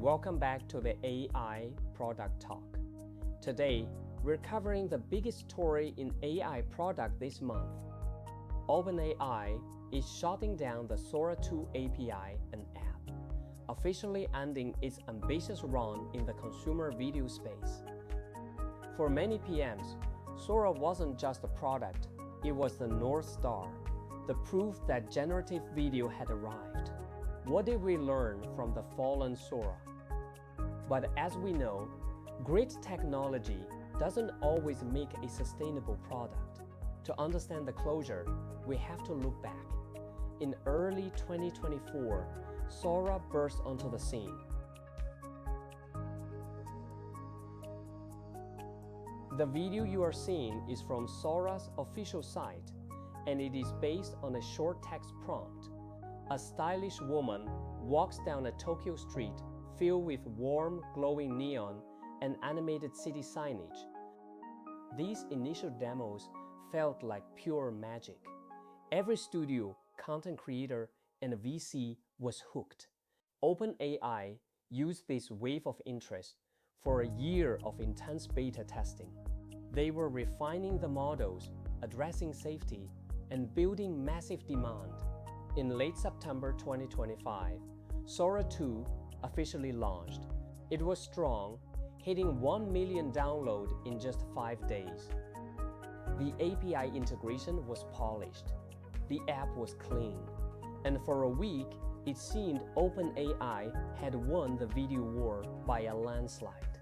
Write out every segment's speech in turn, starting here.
Welcome back to the AI Product Talk. Today, we're covering the biggest story in AI product this month. OpenAI is shutting down the Sora 2 API and app, officially ending its ambitious run in the consumer video space. For many PMs, Sora wasn't just a product, it was the North Star, the proof that generative video had arrived. What did we learn from the fallen Sora? But as we know, great technology doesn't always make a sustainable product. To understand the closure, we have to look back. In early 2024, Sora burst onto the scene. The video you are seeing is from Sora's official site, and it is based on a short text prompt. A stylish woman walks down a Tokyo street filled with warm, glowing neon and animated city signage. These initial demos felt like pure magic. Every studio, content creator, and VC was hooked. OpenAI used this wave of interest for a year of intense beta testing. They were refining the models, addressing safety, and building massive demand. In late September 2025, Sora 2 officially launched. It was strong, hitting 1 million downloads in just 5 days. The API integration was polished. The app was clean. And for a week, it seemed OpenAI had won the video war by a landslide.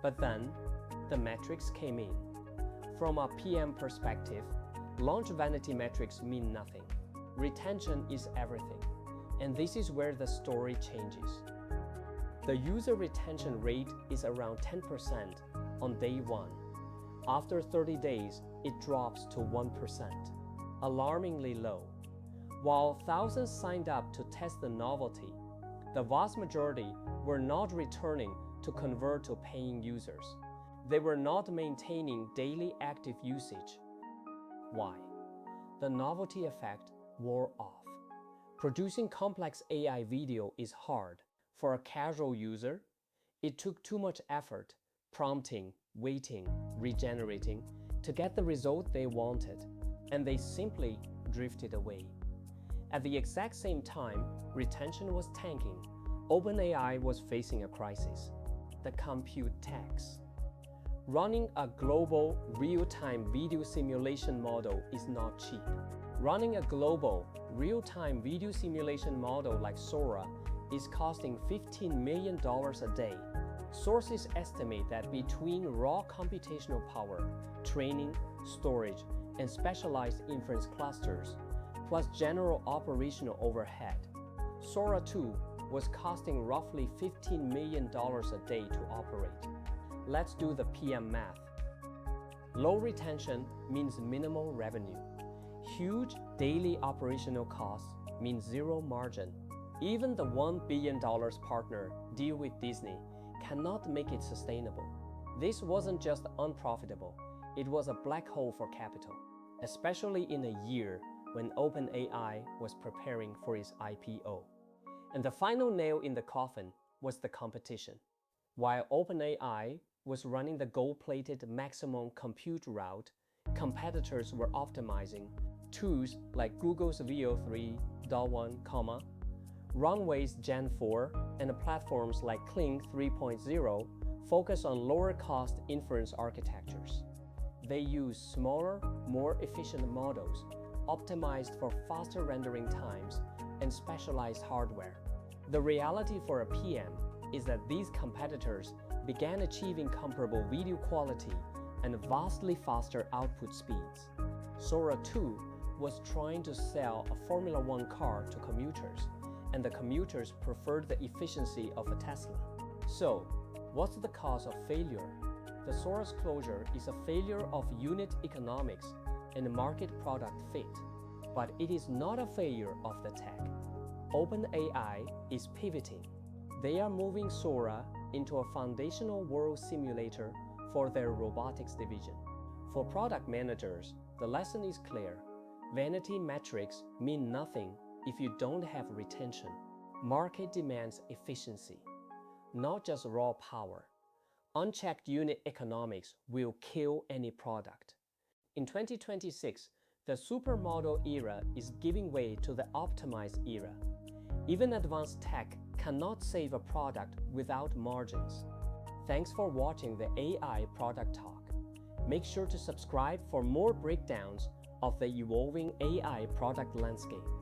But then, the metrics came in. From a PM perspective, launch vanity metrics mean nothing. Retention is everything. And this is where the story changes. The user retention rate is around 10% on day 1. After 30 days, it drops to 1%, alarmingly low. While thousands signed up to test the novelty, the vast majority were not returning to convert to paying users. They were not maintaining daily active usage. Why? The novelty effect wore off. Producing complex AI video is hard. For a casual user, it took too much effort, prompting, waiting, regenerating, to get the result they wanted, and they simply drifted away. At the exact same time, retention was tanking. OpenAI was facing a crisis: the compute tax. Running a global, real-time video simulation model is not cheap. Running a global, real-time video simulation model like Sora is costing $15 million a day. Sources estimate that between raw computational power, training, storage, and specialized inference clusters, plus general operational overhead, Sora 2 was costing roughly $15 million a day to operate. Let's do the PM math. Low retention means minimal revenue. Huge daily operational costs mean zero margin. Even the $1 billion partner deal with Disney cannot make it sustainable. This wasn't just unprofitable, it was a black hole for capital, especially in a year when OpenAI was preparing for its IPO. And the final nail in the coffin was the competition. While OpenAI was running the gold-plated maximum compute route, competitors were optimizing. Tools like Google's VO3.1, Runway's Gen 4, and platforms like Kling 3.0 focus on lower-cost inference architectures. They use smaller, more efficient models, optimized for faster rendering times and specialized hardware. The reality for a PM is that these competitors began achieving comparable video quality and vastly faster output speeds. Sora 2 was trying to sell a Formula One car to commuters, and the commuters preferred the efficiency of a Tesla. So, what's the cause of failure? The Sora's closure is a failure of unit economics and market product fit, but it is not a failure of the tech. OpenAI is pivoting. They are moving Sora into a foundational world simulator for their robotics division. For product managers, the lesson is clear. Vanity metrics mean nothing if you don't have retention. Market demands efficiency. not just raw power. Unchecked unit economics will kill any product. In 2026, the supermodel era is giving way to the optimized era. Even advanced tech cannot save a product without margins. Thanks for watching the AI Product Talk. Make sure to subscribe for more breakdowns of the evolving AI product landscape.